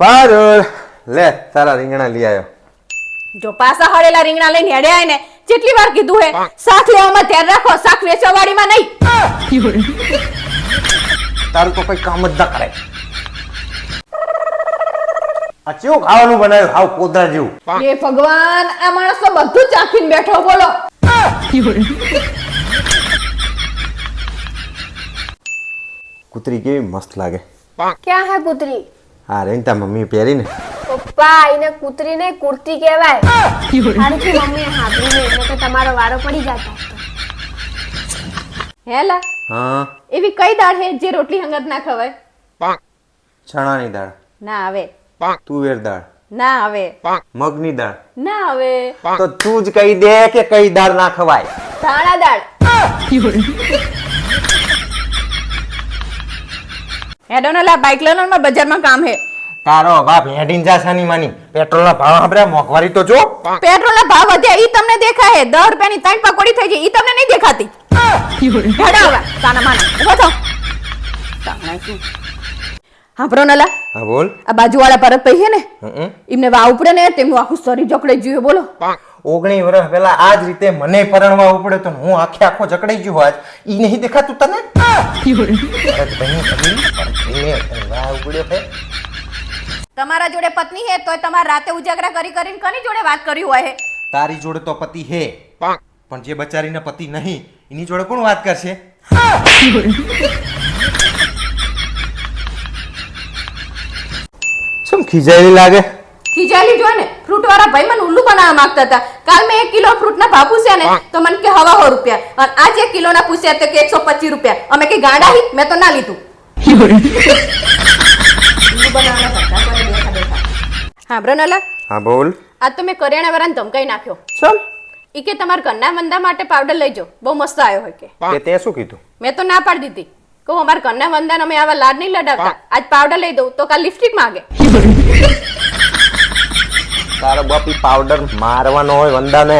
પારુલ લે તારા રીંગણા લઈ આવ્યો. જો પાસા હળેલા રીંગણા લઈને હેડે આય ને કેટલી વાર કીધું હે શાક લેવામાં ધ્યાન રાખો, શાક વેચવાવાળીમાં નહીં. તારું તો કઈ કામ જ ના કરે. આ કેવું ખાવાનું બનાવ્યું હાવ કોદરા જેવું. એ ભગવાન, આ માણસ તો બધું જ ચાખીને બેઠો બોલો. કૂતરી કેવી મસ્ત લાગે. ક્યાં હે કૂતરી? હા રેંતા મમ્મી પહેરીને. પપ્પા, એને કૂતરી ને કુર્તી કહેવાય. હારુથી મમ્મીએ હાથરી ને એટલે કે તમારો વારો પડી જતો. હેલા હા એવી કઈ દાળ હે જે રોટલી હંગત ના ખવાય? ચણાની દાળ, ના આવે, તુવેર દાળ, ના આવે, મગની દાળ. ના આવે. તો તું જ કહી દે કે કઈ દાળ ના ખવાય. ધાણા દાળ. હેડોનલા બાઇક લેનો માં બજારમાં કામ હે. તારો બાપ હેડીન જાસાની માની પેટ્રોલના ભાવ આપણે મોંઘવારી તો જો. પેટ્રોલના ભાવ વધ્યા ઈ તમને દેખાય હે? 10 રૂપિયાની 3 પકોડી થઈ ગઈ ઈ તમને નહીં દેખાતી? હેડો હવે તાના માના ઉભો થો. તાણા શું હાંભળો નલા, હા બોલ. આ બાજુવાળા ભરતભાઈ હે ને, હમ એમને વાવ ઉપડે ને તેમનું આખું શરીર જકડાઈ ગયું હે બોલો. 19 વર્ષ પહેલા આ જ રીતે મને પરણવા ઉપડે તો હું આખો જકડાઈ ગયો આજ. ઈ નહીં દેખાતું તને? તમારા જોડે પત્ની હે તોય તમારે રાતે ઉજાગરા કરી કરીને કોની જોડે વાત કરી હોય હે? તારી જોડે તો પતિ હે, પણ જે બચારીના પતિ નહીં એની જોડે કોણ વાત કરશે? શું ખીજાયેલી લાગે? ખીજાલી જો ને, ફ્રૂટ વાળા ભાઈ મને ઉલ્લુ બનાવવા માંગતા હતા. કાલ મેં 1 કિલો ફ્રૂટ ના ભાવ પૂછ્યા ને તો મને કે 100 રૂપિયા, અને આજ 1 કિલો ના પૂછ્યા તો કે 125 રૂપિયા. અમે કે ગાંડા હી, મેં તો ના લીધું. હા બ્રનલા, હા બોલ. આજ તો મેં કરિયાણા વાળાને ધમકાઈ નાખ્યો. ચલ ઈ કે તમારા ઘરના વંદા માટે પાવડર લઈ જાઓ, બહુ મસ્ત આવ્યો હોય કે. તે શું કીધું? મેં તો ના પાડી દીધી. કહું અમારા ઘરના વંદાને અમે આવા લાડ નહીં લડાવતા, આજ પાવડર લઈ દઉં તો કાલ લિપસ્ટિક માંગે. તારો બાપી પાવડર મારવાનો હોય વંદાને.